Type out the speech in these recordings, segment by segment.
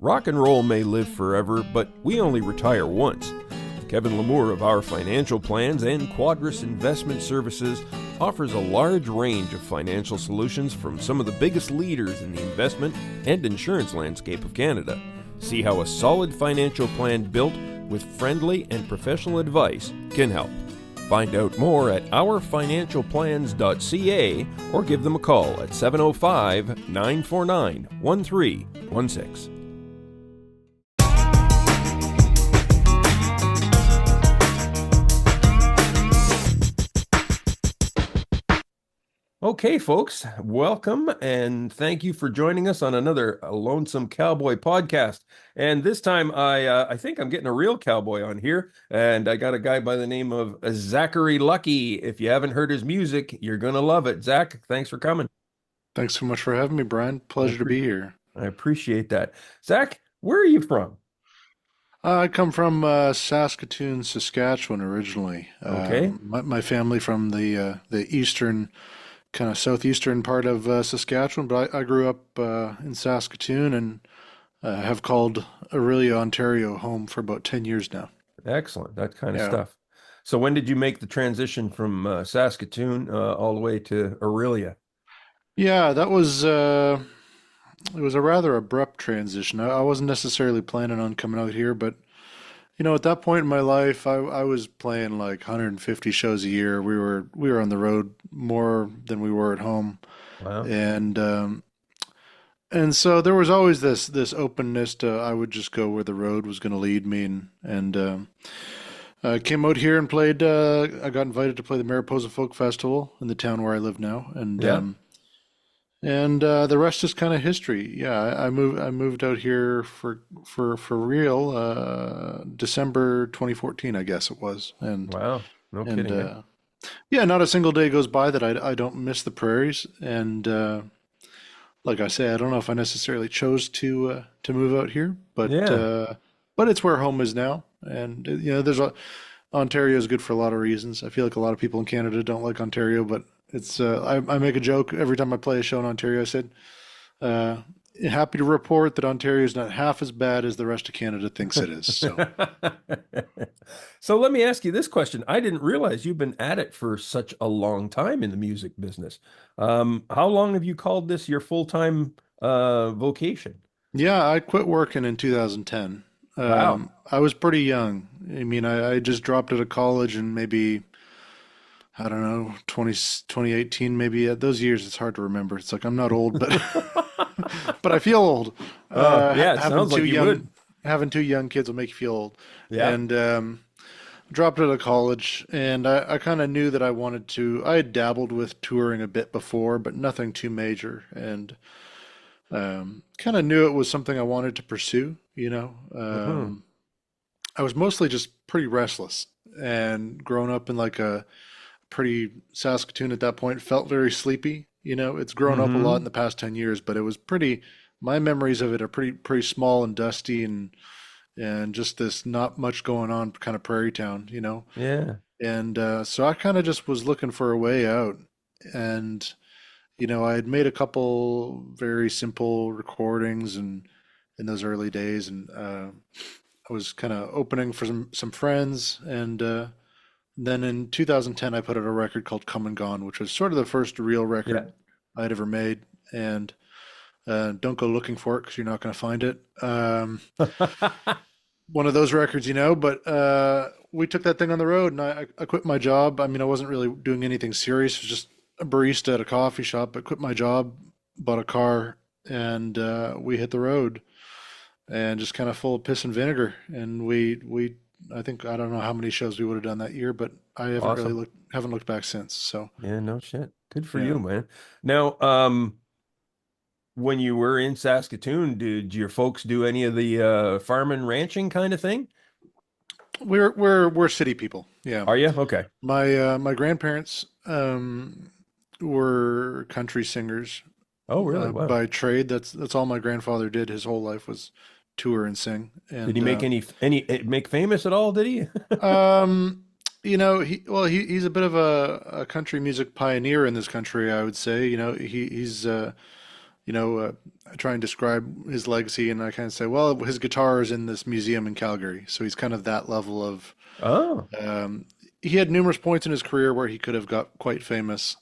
Rock and roll may live forever, but we only retire once. Kevin Lamour of Our Financial Plans and Quadris Investment Services offers a large range of financial solutions from some of the biggest leaders in the investment and insurance landscape of Canada. See how a solid financial plan built with friendly and professional advice can help. Find out more at ourfinancialplans.ca or give them a call at 705-949-1316. Okay, folks, welcome and thank you for joining us on another Lonesome Cowboy podcast. And this time, I think I'm getting a real cowboy on here, and I got a guy by the name of Zachary Lucky. If you haven't heard his music, you're gonna love it. Zach, thanks for coming. Thanks so much for having me, Brian. Pleasure to be here. I appreciate that. Zach, where are you from? I come from Saskatoon, Saskatchewan originally. Okay. My family from the eastern, kind of southeastern part of Saskatchewan, but I grew up in Saskatoon and have called Orillia, Ontario home for about 10 years now. Excellent. That kind of Yeah. stuff. So when did you make the transition from Saskatoon all the way to Orillia? Yeah, it was a rather abrupt transition. I wasn't necessarily planning on coming out here, but at that point in my life, I was playing like 150 shows a year. We were on the road more than we were at home, Wow. and so there was always this openness to I would just go where the road was going to lead me, and I came out here and played. I got invited to play the Mariposa Folk Festival in the town where I live now, and Yeah. the rest is kind of history. Yeah, I moved out here for real December 2014, I guess it was, Wow. No and kidding. yeah, not a single day goes by that I don't miss the prairies. And like I say, I don't know if I necessarily chose to move out here, Yeah. but it's where home is now. And Ontario is good for a lot of reasons. I feel like a lot of people in Canada don't like Ontario, but it's I make a joke every time I play a show in Ontario. I said, uh, happy to report that Ontario is not half as bad as the rest of Canada thinks it is. So. So let me ask you this question. I didn't realize you've been at it for such a long time in the music business. How long have you called this your full-time vocation? Yeah, I quit working in 2010. Wow. I was pretty young. I mean, I just dropped out of college and maybe, I don't know, 2018, maybe. Those years, it's hard to remember. It's like I'm not old, but but I feel old. Yeah, it Having sounds two like you would. two young kids will make you feel old. Yeah. And dropped out of college, and I kind of knew that I wanted to. I had dabbled with touring a bit before, but nothing too major, and kind of knew it was something I wanted to pursue. Hmm. I was mostly just pretty restless, and growing up in like a pretty Saskatoon at that point felt very sleepy. It's grown up a lot in Hmm. the past 10 years, but it was pretty. My memories of it are pretty small and dusty, and just this not much going on kind of prairie town. Yeah. And so I kind of just was looking for a way out. And, I had made a couple very simple recordings and in those early days, and I was kind of opening for some friends. And then in 2010, I put out a record called Come and Gone, which was sort of the first real Yeah. record I'd ever made. And don't go looking for it because you're not going to find it. One of those records, but we took that thing on the road, and I quit my job. I mean, I wasn't really doing anything serious. It was just a barista at a coffee shop. I quit my job, bought a car, and we hit the road, and just kind of full of piss and vinegar. And I think I don't know how many shows we would have done that year, but I Awesome. haven't looked back since. So Yeah, no shit. Good for yeah. you, man. Now, when you were in Saskatoon, did your folks do any of the farming ranching kind of thing? We're city people. Yeah. Are you? Okay. My grandparents were country singers Oh, really? Wow. by trade. That's all my grandfather did. His whole life was tour and sing. Did he And make any make famous at all, did he? um, he's a bit of a country music pioneer in this country, I would say. He's I try and describe his legacy, and I kind of say, well, his guitar is in this museum in Calgary, so he's kind of that level of. Oh, Um, he had numerous points in his career where he could have got quite famous,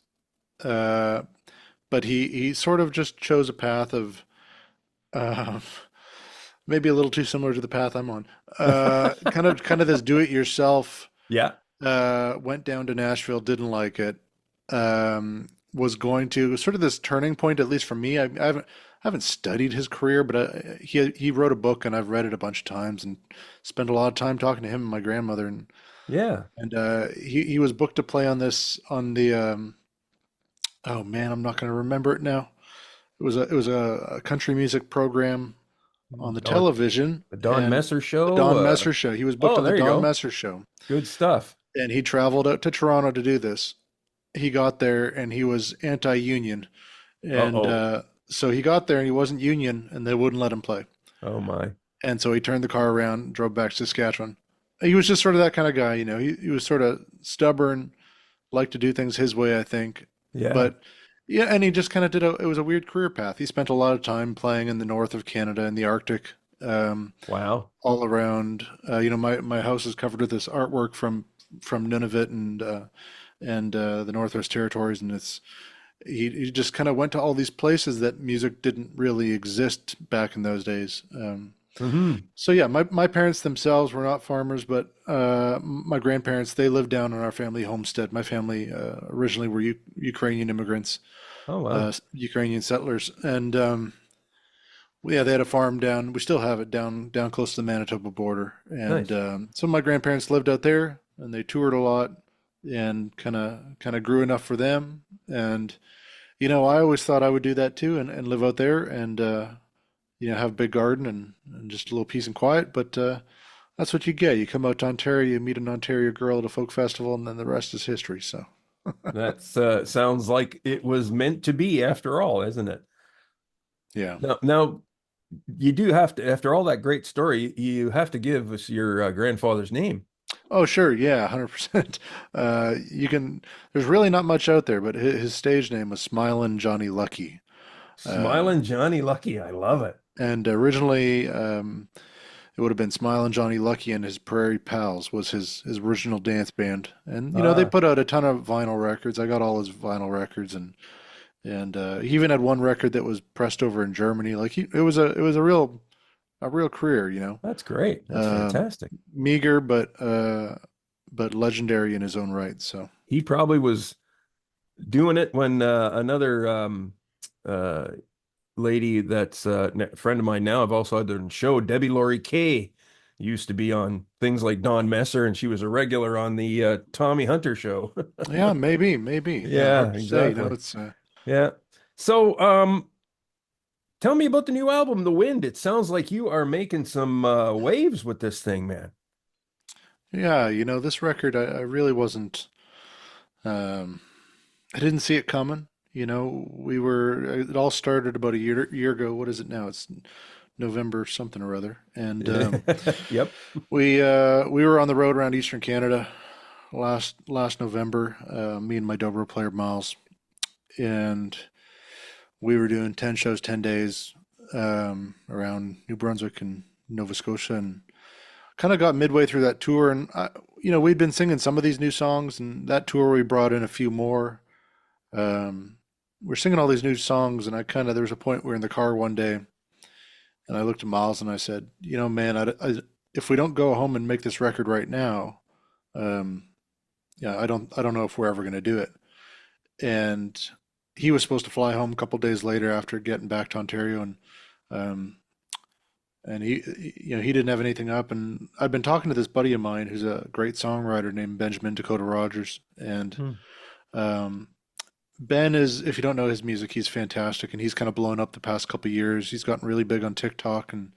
uh, but he sort of just chose a path of uh, maybe a little too similar to the path I'm on. Kind of this do-it-yourself. yeah. Went down to Nashville, didn't like it. Was going to sort of this turning point, at least for me. I haven't studied his career, but he wrote a book, and I've read it a bunch of times, and spent a lot of time talking to him and my grandmother, Yeah. and he was booked to play on this on the oh man, I'm not going to remember it now. It was a country music program on the Don, television, the Don and Messer the show. Don Messer show. He was booked Oh, on the there you Don go. Messer show, Good stuff. and he traveled out to Toronto to do this. He got there and he was anti-union, and Uh-oh. so he got there and he wasn't union, and they wouldn't let him play. Oh my. And so he turned the car around, drove back to Saskatchewan. He was just sort of that kind of guy, you know. He was sort of stubborn, liked to do things his way, I think. Yeah. But yeah, and he just kind of it was a weird career path. He spent a lot of time playing in the north of Canada, in the Arctic, Wow. all around. My house is covered with this artwork from Nunavut and the Northwest Territories, and he just kind of went to all these places that music didn't really exist back in those days. Hmm. So yeah, my parents themselves were not farmers, but my grandparents, they lived down on our family homestead. My family originally were Ukrainian immigrants, Oh wow. Ukrainian settlers, and yeah, they had a farm down. We still have it down close to the Manitoba border, and Nice. so my grandparents lived out there, and they toured a lot, and kind of grew enough for them. And I always thought I would do that too, and live out there, and have a big garden and just a little peace and quiet. But that's what you get. You come out to Ontario, you meet an Ontario girl at a folk festival, and then the rest is history. So That's sounds like it was meant to be after all, isn't it? yeah. Now you do have to, after all that great story, you have to give us your grandfather's name. Oh, sure. Yeah, 100%. You can, there's really not much out there, but his stage name was Smilin' Johnny Lucky. Smiling Um, Johnny Lucky. I love it. and originally, it would have been Smilin' Johnny Lucky and his Prairie Pals was his original dance band. And, they Ah, put out a ton of vinyl records. I got all his vinyl records, and he even had one record that was pressed over in Germany. Like it was a real career, that's great. That's Um, fantastic. meager, but legendary in his own right. So He probably was doing it when another uh, lady that's a friend of mine now, I've also had her show, Debbie Laurie Kay, used to be on things like Don Messer, and she was a regular on the Tommy Hunter show. yeah, maybe. Yeah, Yeah, hard to say. exactly. It's Yeah. So, tell me about the new album, The Wind. It sounds like you are making some waves with this thing, man. yeah. This record, I really wasn't. Um, I didn't see it coming. It all started about a year ago. What is it now? It's November something or other, and Yep. we were on the road around Eastern Canada last November. Me and my Dobro player Miles, and we were doing 10 shows, 10 days around New Brunswick and Nova Scotia, and kind of got midway through that tour. And, we'd been singing some of these new songs, and that tour we brought in a few more. We're singing all these new songs, and there was a point we were in the car one day, and I looked at Miles and I said, man, if we don't go home and make this record right now, um, yeah, I don't know if we're ever going to do it. And he was supposed to fly home a couple days later after getting back to Ontario, um, and he didn't have anything up. And I've been talking to this buddy of mine who's a great songwriter named Benjamin Dakota Rogers, and Hmm. um, Ben is, if you don't know his music, he's fantastic, and he's kind of blown up the past couple of years. He's gotten really big on TikTok and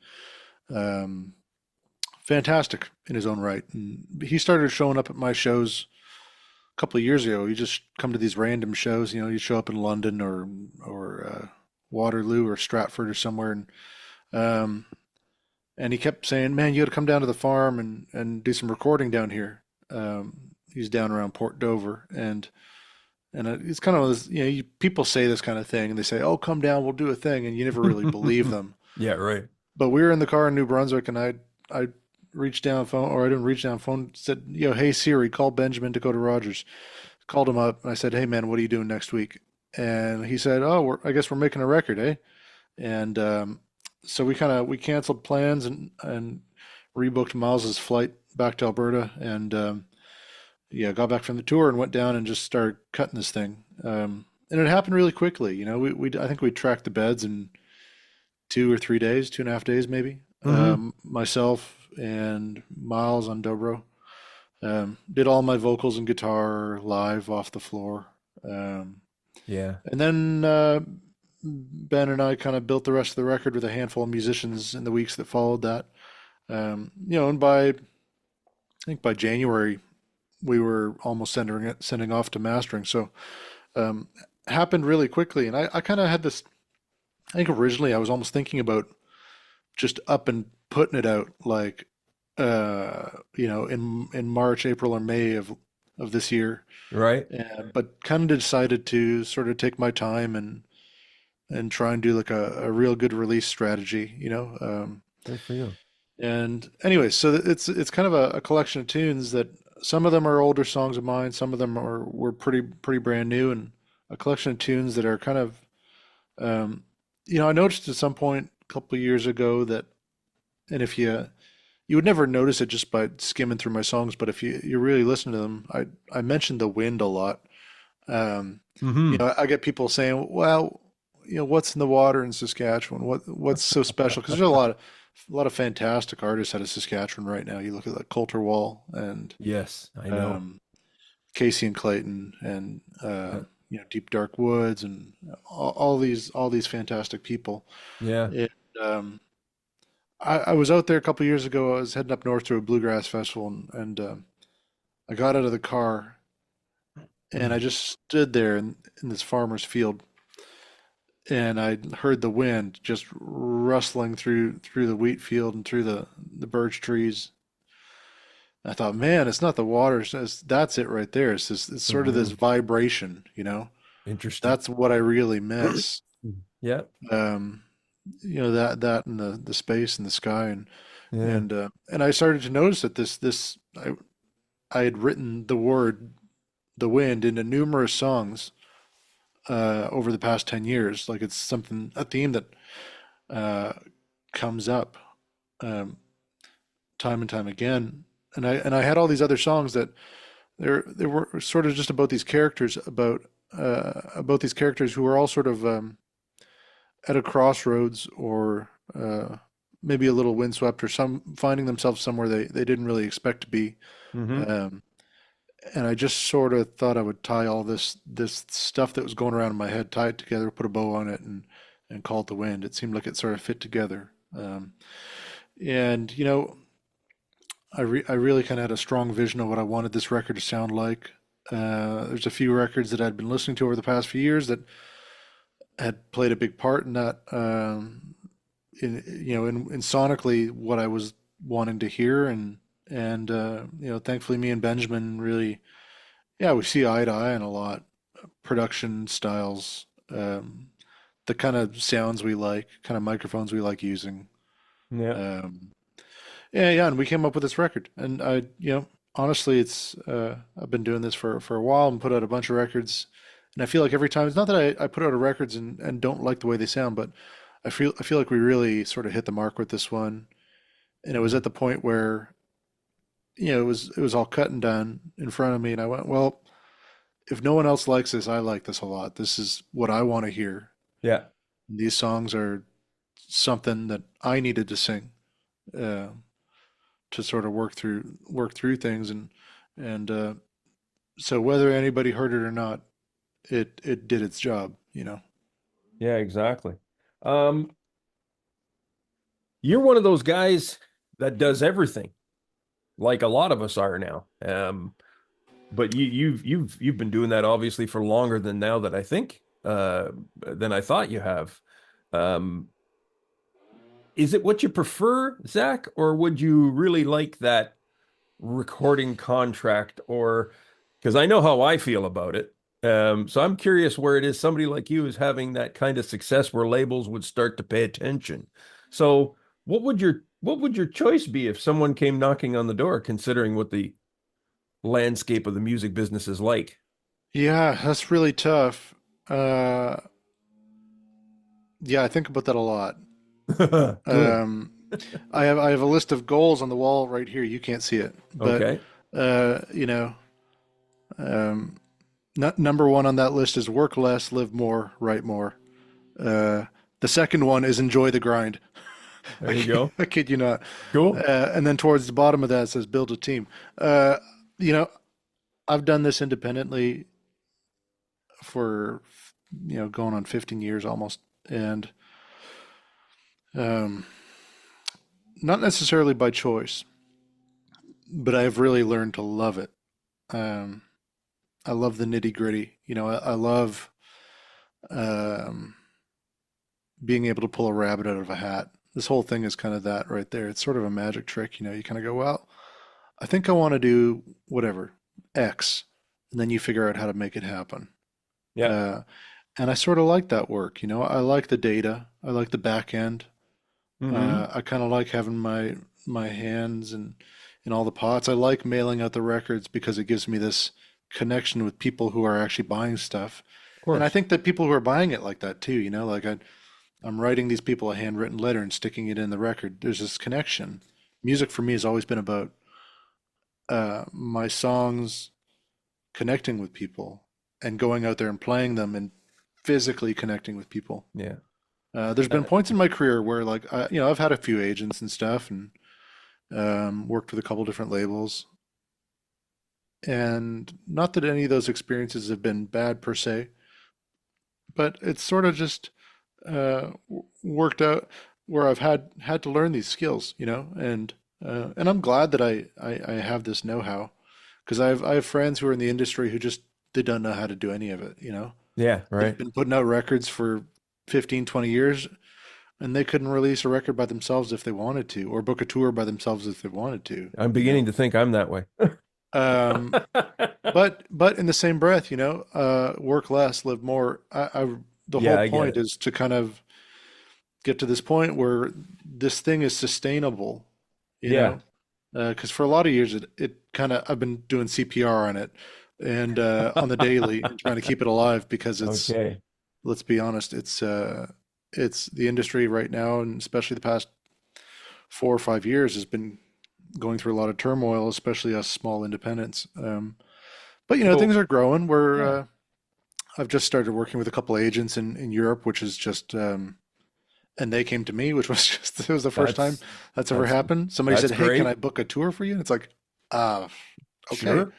um, fantastic in his own right. And he started showing up at my shows a couple of years ago. You just come to these random shows. You show up in London or Waterloo or Stratford or somewhere, um, and he kept saying, "Man, you got to come down to the farm and do some recording down here." He's down around Port Dover, and And it's kind of this, people say this kind of thing and they say, "Oh, come down, we'll do a thing," and you never really believe them. Yeah, right. But we were in the car in New Brunswick, and I reached down phone, or I didn't reach down phone, said, "Hey Siri, call Benjamin Dakota Rogers." Called him up, and I said, "Hey man, what are you doing next week?" And he said, "Oh, I guess we're making a record, eh?" And so we canceled plans and rebooked Miles's flight back to Alberta, and yeah, got back from the tour and went down and just started cutting this thing. And it happened really quickly. We I think we tracked the beds in 2 or 3 days, 2.5 days maybe. Hmm. Myself and Miles on dobro. Did all my vocals and guitar live off the floor. Um, Yeah. and then Ben and I kind of built the rest of the record with a handful of musicians in the weeks that followed that. And I think by January we were almost sending off to mastering. So um, happened really quickly, and I kind of had this. I think originally I was almost thinking about just up and putting it out like in March, April, or May of this year. Right. But kind of decided to sort of take my time and try and do like a real good release strategy. Good for you. And anyway, so it's kind of a collection of tunes that some of them are older songs of mine, some of them were pretty brand new, and a collection of tunes that are kind of um, I noticed at some point a couple of years ago that, and if you would never notice it just by skimming through my songs, but if you really listen to them, I mentioned the wind a lot. Um, Hmm. I get people saying, "Well, what's in the water in Saskatchewan? What's so special?" Because there's a lot of fantastic artists out of Saskatchewan right now. You look at like Coulter Wall and Yes, I know. um, Casey and Clayton and Yeah. Deep Dark Woods and all these fantastic people. Yeah. And I was out there a couple years ago. I was heading up north to a bluegrass festival, and I got out of the car and I just stood there in this farmer's field, and I heard the wind just rustling through the wheat field and through the birch trees. I thought, man, it's not the water. That's it right there. It's The sort of this wind. vibration. Interesting. That's what I really miss. Yeah. Um, that and the space and the sky Yeah. and I started to notice that I had written the word the wind into numerous songs over the past 10 years. Like it's a theme that uh, comes up um, time and time again. And I had all these other songs that they were sort of just about these characters about these characters who were all sort of at a crossroads or maybe a little windswept or some finding themselves somewhere they didn't really expect to be. Hmm. Um, and I just sort of thought I would tie all this stuff that was going around in my head, tie it together, put a bow on it, and call it the wind. It seemed like it sort of fit together. And I really kind of had a strong vision of what I wanted this record to sound like. There's a few records that I'd been listening to over the past few years that had played a big part in that. In sonically what I was wanting to hear, and thankfully me and Benjamin really, yeah, we see eye to eye on a lot. Production styles, the kind of sounds we like, kind of microphones we like using. Yeah. Um, yeah, and we came up with this record. And honestly, I've been doing this for a while and put out a bunch of records. And I feel like every time, it's not that I put out a records and don't like the way they sound, but I feel like we really sort of hit the mark with this one. And it was at the point where, it was all cut and done in front of me, and I went, well, if no one else likes this, I like this a lot. This is what I want to hear. Yeah. These songs are something that I needed to sing. Uh, to sort of work through things and so whether anybody heard it or not, it did its job. Yeah, exactly. Um, you're one of those guys that does everything, like a lot of us are now. But you've been doing that obviously for longer than now that I think than I thought you have. Um, is it what you prefer, Zach, or would you really like that recording contract? Or because I know how I feel about it. So I'm curious where it is somebody like you is having that kind of success where labels would start to pay attention. So what would your choice be if someone came knocking on the door, considering what the landscape of the music business is like? Yeah, that's really tough. Uh, yeah, I think about that a lot. Good. Um, I have a list of goals on the wall right here. You can't see it, but Okay. uh, you know, um, number one on that list is work less, live more, write more. Uh, the second one is enjoy the grind. There you go. I kid you not. Cool. And then towards the bottom of that it says build a team. Uh, you know, I've done this independently for going on 15 years almost, and um, not necessarily by choice, but I've really learned to love it. Um, I love the nitty gritty. I love um, being able to pull a rabbit out of a hat. This whole thing is kind of that right there. It's sort of a magic trick. You kind of go, well, I think I want to do whatever, X, and then you figure out how to make it happen. Yeah. Uh, and I sort of like that work. I like the data. I like the back end. Hmm. I kind of like having my hands in all the pots. I like mailing out the records because it gives me this connection with people who are actually buying stuff. Of And I course. think that people who are buying it like that too, like I'm writing these people a handwritten letter and sticking it in the record. There's this connection. Music for me has always been about my songs connecting with people and going out there and playing them and physically connecting with people. Yeah. There's been Uh, points in my career where, like, I've had a few agents and stuff, and worked with a couple different labels. And not that any of those experiences have been bad per se, but it's sort of just worked out where I've had to learn these skills, and I'm glad that I have this know-how because I have friends who are in the industry who just they don't know how to do any of it, yeah. They've Right. been putting out records for 15, 20 years and they couldn't release a record by themselves if they wanted to, or book a tour by themselves if they wanted to, I'm beginning to think I'm that way. Um, but in the same breath, work less, live more. The whole Yeah, I get point it. is to kind of get to this point where this thing is sustainable, you Yeah. know, because for a lot of years it kind of I've been doing CPR on it and on the daily and trying to keep it alive because Okay. let's be honest, it's the industry right now, and especially the past 4 or 5 years has been going through a lot of turmoil, especially us small independents. But things So, are growing. yeah, I've just started working with a couple agents in Europe, which is just and they came to me, which was just it was the first time that's that's ever that's happened. Somebody said, that's "Hey, can I great. book a tour for you?" And it's like, uh, okay. Sure.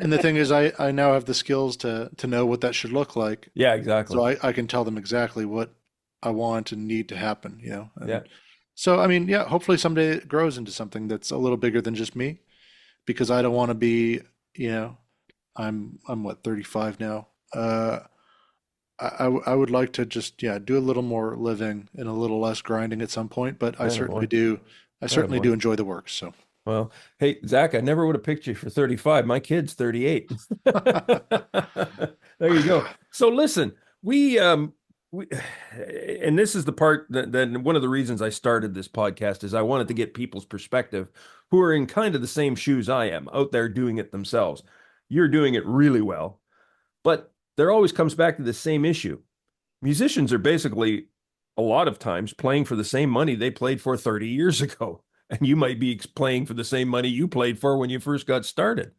And the thing is, I now have the skills to know what that should look like, Yeah, so exactly. I can tell them exactly what I want and need to happen. Yeah. And so I mean, yeah, hopefully someday it grows into something that's a little bigger than just me, because I don't want to be, you know, I'm what 35 now. I would like to just do a little more living and a little less grinding at some point, but I certainly Attaboy. do. I certainly Attaboy. do enjoy the work. So Well, hey, Zach, I never would have picked you for 35. My kid's 38. There you go. So listen, we and this is the part that one of the reasons I started this podcast is I wanted to get people's perspective who are in kind of the same shoes I am, out there doing it themselves. You're doing it really well, but there always comes back to the same issue. Musicians are basically a lot of times playing for the same money they played for 30 years ago. And you might be playing for the same money you played for when you first got started.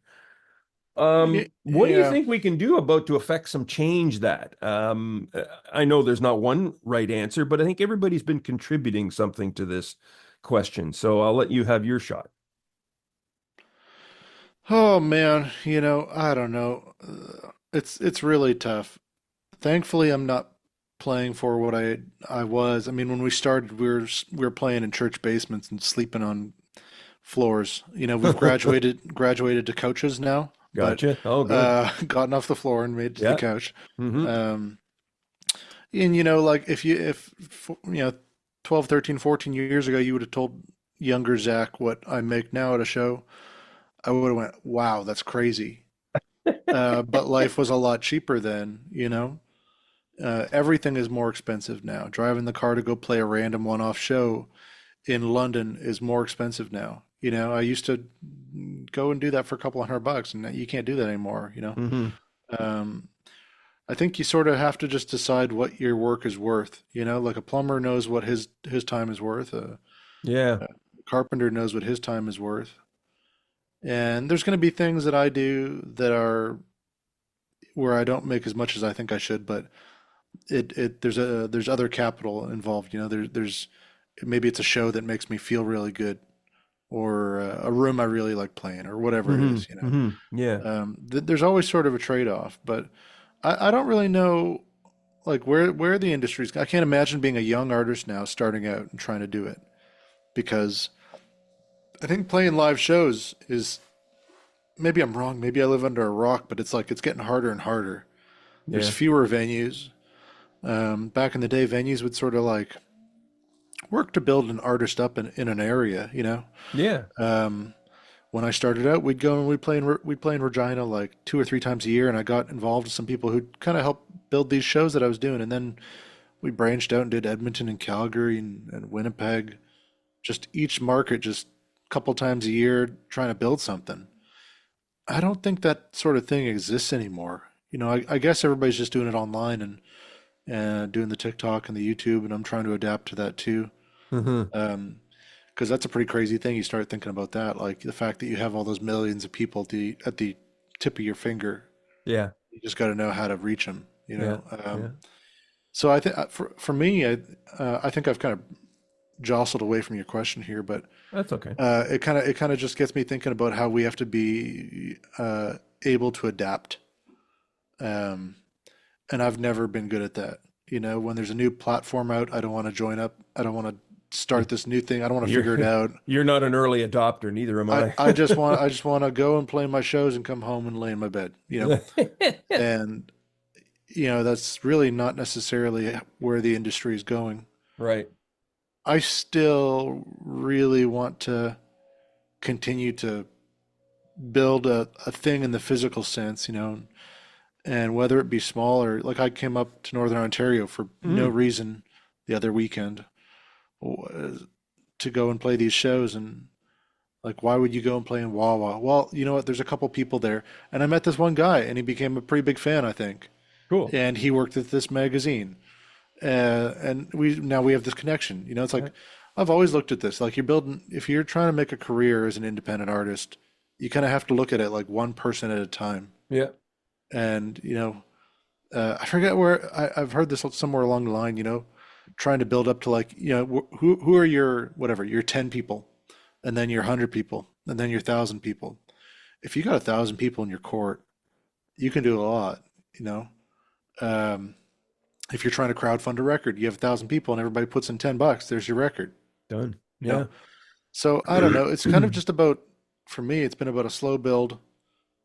What do you yeah. think we can do about to affect some change that? I know there's not one right answer, but I think everybody's been contributing something to this question. So I'll let you have your shot. Oh man, I don't know. It's really tough. Thankfully, I'm not playing for what I was. I mean, when we started, we were playing in church basements and sleeping on floors. We've graduated to couches now, but Gotcha. Oh, good. gotten off the floor and made it to the Yeah. couch. Hmm. Um, and like if 12, 13, 14 years ago you would have told younger Zach what I make now at a show, I would have went, "Wow, that's crazy." But life was a lot cheaper then, you know? Everything is more expensive now. Driving the car to go play a random one-off show in London is more expensive now. You know, I used to go and do that for a couple $100, and you can't do that anymore, you know? Hmm. Um, I think you sort of have to just decide what your work is worth. You know, like a plumber knows what his time is worth. Yeah. A carpenter knows what his time is worth. And there's going to be things that I do that are where I don't make as much as I think I should, but there's other capital involved. You know, there's maybe it's a show that makes me feel really good, or a room I really like playing, or whatever it Hmm. is. You know, Hmm. Yeah. there's always sort of a trade-off, but I don't really know like where the industry's. I can't imagine being a young artist now starting out and trying to do it because I think playing live shows is, maybe I'm wrong, maybe I live under a rock, but it's like it's getting harder and harder. There's Yeah. fewer venues. Back in the day, venues would sort of like work to build an artist up in an area, you know. Yeah. Um, when I started out, we'd go and we'd play in Regina like 2 or 3 times a year, and I got involved with some people who kind of helped build these shows that I was doing, and then we branched out and did Edmonton and Calgary and Winnipeg, just each market, just a couple times a year, trying to build something. I don't think that sort of thing exists anymore. You know, I guess everybody's just doing it online and doing the TikTok and the YouTube, and I'm trying to adapt to that too. Hmm. Um, because that's a pretty crazy thing. You start thinking about that, like the fact that you have all those millions of people at the tip of your finger. Yeah. You just got to know how to reach them, you Yeah. know. Yeah. So I think for me, I think I've kind of jostled away from your question here, but That's okay. it kind of just gets me thinking about how we have to be able to adapt. Um, and I've never been good at that. You know, when there's a new platform out, I don't want to join up. I don't want to Y- start this new thing. I don't want to You're figure it out. you're not an early adopter, neither am I. I just want to go and play my shows and come home and lay in my bed, you know. And you know, that's really not necessarily where the industry is going. Right. I still really want to continue to build a thing in the physical sense, you know, and whether it be small or like I came up to Northern Ontario for no Mm. reason the other weekend to go and play these shows, and like why would you go and play in Wawa? Well, you know what? There's a couple people there, and I met this one guy, and he became a pretty big fan, I think, Cool. and he worked at this magazine, and we have this connection. You know, it's Yeah. like I've always looked at this like you're building. If you're trying to make a career as an independent artist, you kind of have to look at it like one person at a time, Yeah. and you know I forget where I've heard this somewhere along the line, you know, trying to build up to like, you know, who are your whatever, your 10 people, and then your 100 people, and then your 1,000 people. If you got 1,000 people in your court, you can do a lot, you know. Um, if you're trying to crowdfund a record, you have 1,000 people and everybody puts in $10, there's your record, Done. you know. Yeah. So I don't know. It's kind of just about, for me, it's been about a slow build,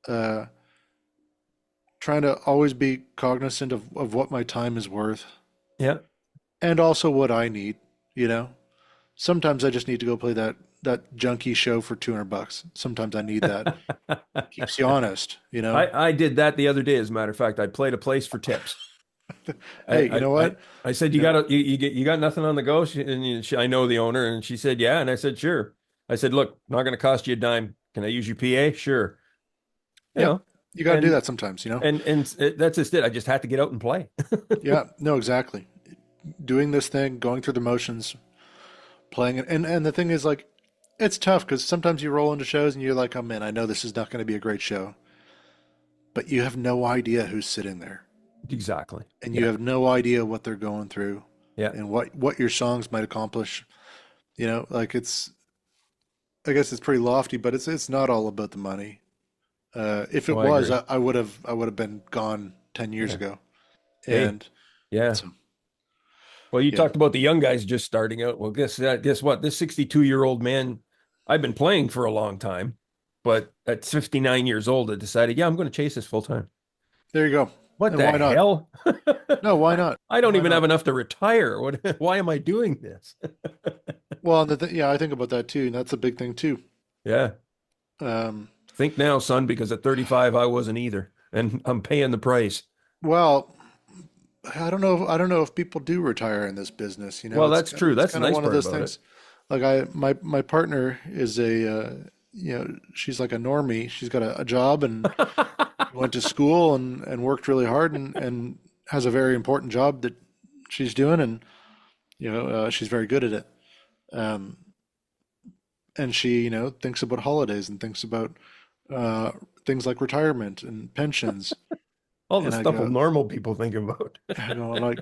uh, trying to always be cognizant of what my time is worth Yeah. and also what I need, you know. Sometimes I just need to go play that junky show for $200. Sometimes I need that. Keeps you honest, you know. I did that the other day, as a matter of fact. I played a place for tips. I Hey, you know what? I said, You know, you got nothing on the go? I know the owner, and she said, yeah. And I said, sure. I said, look, not going to cost you a dime. Can I use your PA? Sure. You yeah, know, you got to do and that sometimes, you know. that's just it. I just had to get out and play. Yeah, no, exactly. Doing this thing, going through the motions, playing it, and the thing is like, it's tough because sometimes you roll into shows and you're like, oh man, I know this is not going to be a great show, but you have no idea who's sitting there, Exactly. and you Yeah. have no idea what they're going through, Yeah. and what your songs might accomplish. You know, like it's, I guess it's pretty lofty, but it's not all about the money. If Oh, it I was, agree. I would have been gone 10 years Yeah. ago. Hey. And Yeah. so, Well, you yeah, talked about the young guys just starting out. Well, guess what? This 62-year-old man, I've been playing for a long time, but at 59 years old, I decided, yeah, I'm going to chase this full time. there you go. What And the why not? hell? No, why not? I don't Why even have not? enough to retire. Why am I doing this? Well, yeah, I think about that too, and that's a big thing too. Yeah. Um, Think now, son, because at 35 I wasn't either, and I'm paying the price. Well, I don't know. I don't know if people do retire in this business. Well, It's that's true. it's That's the kind of nice one of part those about it. things. Like my partner is she's like a normie. She's got a job and went to school and worked really hard and has a very important job that she's doing and she's very good at it. Um, and she thinks about holidays and thinks about uh, things like retirement and pensions. All the And stuff normal people think about. I go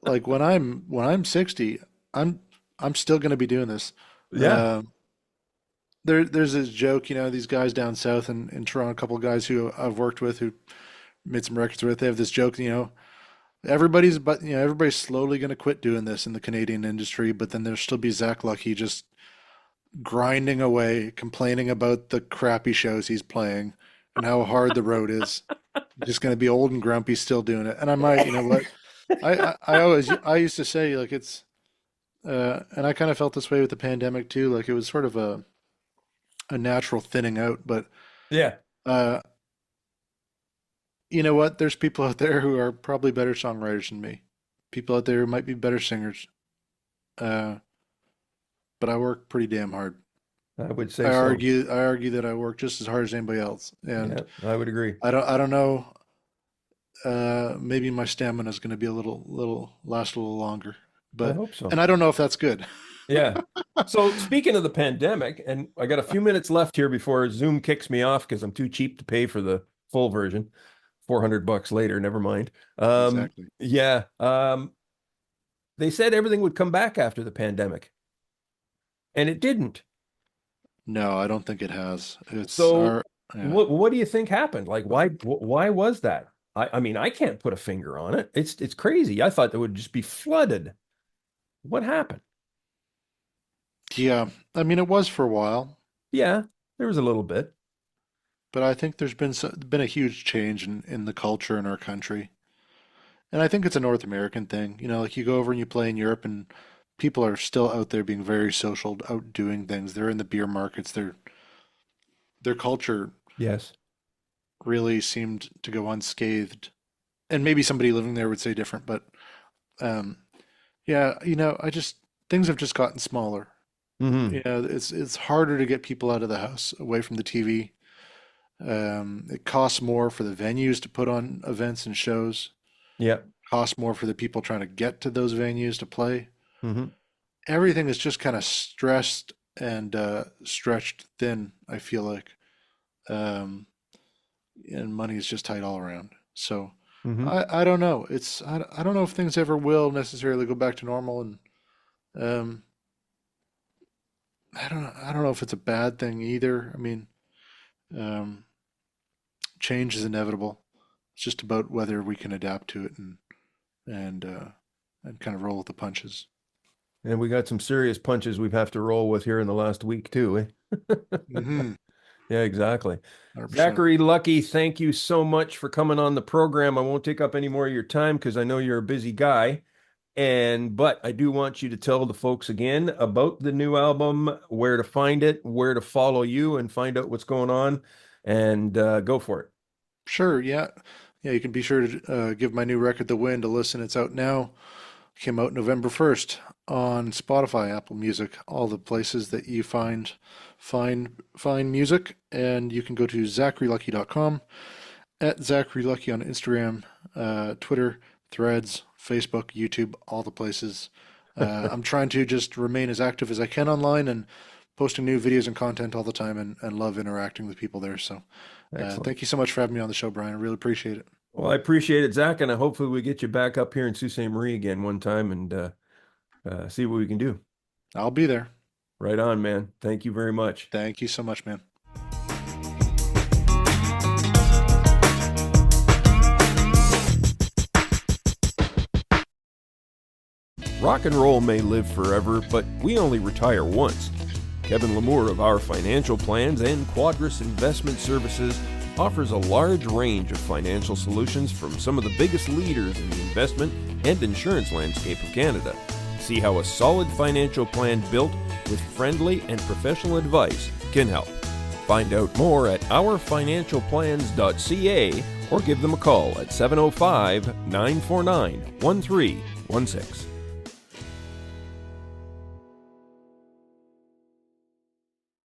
like when I'm 60, I'm I'm still going to be doing this. Yeah. Um, there's this joke, these guys down south in Toronto, a couple of guys who I've worked with who made some records with. They have this joke, everybody's slowly going to quit doing this in the Canadian industry, but then there'll still be Zach Lucky just grinding away, complaining about the crappy shows he's playing and how hard the road is. He's just going to be old and grumpy still doing it. And I might, what I used to say like and I kind of felt this way with the pandemic too. Like it was sort of a natural thinning out, but Yeah. uh, you know what? There's people out there who are probably better songwriters than me. People out there who might be better singers. Uh, but I work pretty damn hard. I would say I so. argue I argue that I work just as hard as anybody else. And Yeah, I would agree. I don't know, maybe my stamina is going to be last a little longer. I But hope so. and I don't know if that's good. Yeah. So speaking of the pandemic, and I got a few minutes left here before Zoom kicks me off because I'm too cheap to pay for the full version. $400 later, never mind. Exactly. Yeah. They said everything would come back after the pandemic, and it didn't. No, I don't think it has. It's So our yeah. what do you think happened? Like why was that? I mean, I can't put a finger on it. It's crazy. I thought it would just be flooded. What happened? Yeah. I mean, it was for a while, Yeah, there was a little bit. but I think there's been a huge change in the culture in our country. And I think it's a North American thing. Like you go over and you play in Europe and people are still out there being very social, out doing things. They're in the beer markets. Their culture Yes. really seemed to go unscathed. And maybe somebody living there would say different, but um, yeah, I just things have just gotten smaller. Hmm. It's harder to get people out of the house, away from the TV. It costs more for the venues to put on events and shows. Yeah. Costs more for the people trying to get to those venues to play. Hmm. Everything is just kind of stressed and stretched thin, I feel like. Um, and money is just tight all around. So Hmm. I don't know. I don't know if things ever will necessarily go back to normal, and um, I don't know if it's a bad thing either. I mean, um, change is inevitable. It's just about whether we can adapt to it and kind of roll with the punches. And we got some serious punches we've have to roll with here in the last week too, eh? Mm-hmm. Yeah, exactly. 100%. Zachary Lucky, thank you so much for coming on the program. I won't take up any more of your time because I know you're a busy guy. But I do want you to tell the folks again about the new album, where to find it, where to follow you and find out what's going on, and go for it. Sure. Yeah. Yeah. You can be sure to give my new record, The Wind, a listen. It's out now. Came out November 1st on Spotify, Apple Music, all the places that you find music. And you can go to zacharylucky.com, at Zachary Lucky on Instagram, Twitter, Threads, Facebook, YouTube, all the places. I'm trying to just remain as active as I can online and posting new videos and content all the time and love interacting with people there. So Excellent. thank you so much for having me on the show, Brian. I really appreciate it. Well, I appreciate it, Zach, and hopefully we get you back up here in Sault Ste. Marie again one time and see what we can do. I'll be there. Right on, man. Thank you very much. Thank you so much, man. Rock and roll may live forever, but we only retire once. Kevin Lamour of Our Financial Plans and Quadris Investment Services offers a large range of financial solutions from some of the biggest leaders in the investment and insurance landscape of Canada. See how a solid financial plan built with friendly and professional advice can help. Find out more at ourfinancialplans.ca or give them a call at 705 949 1316.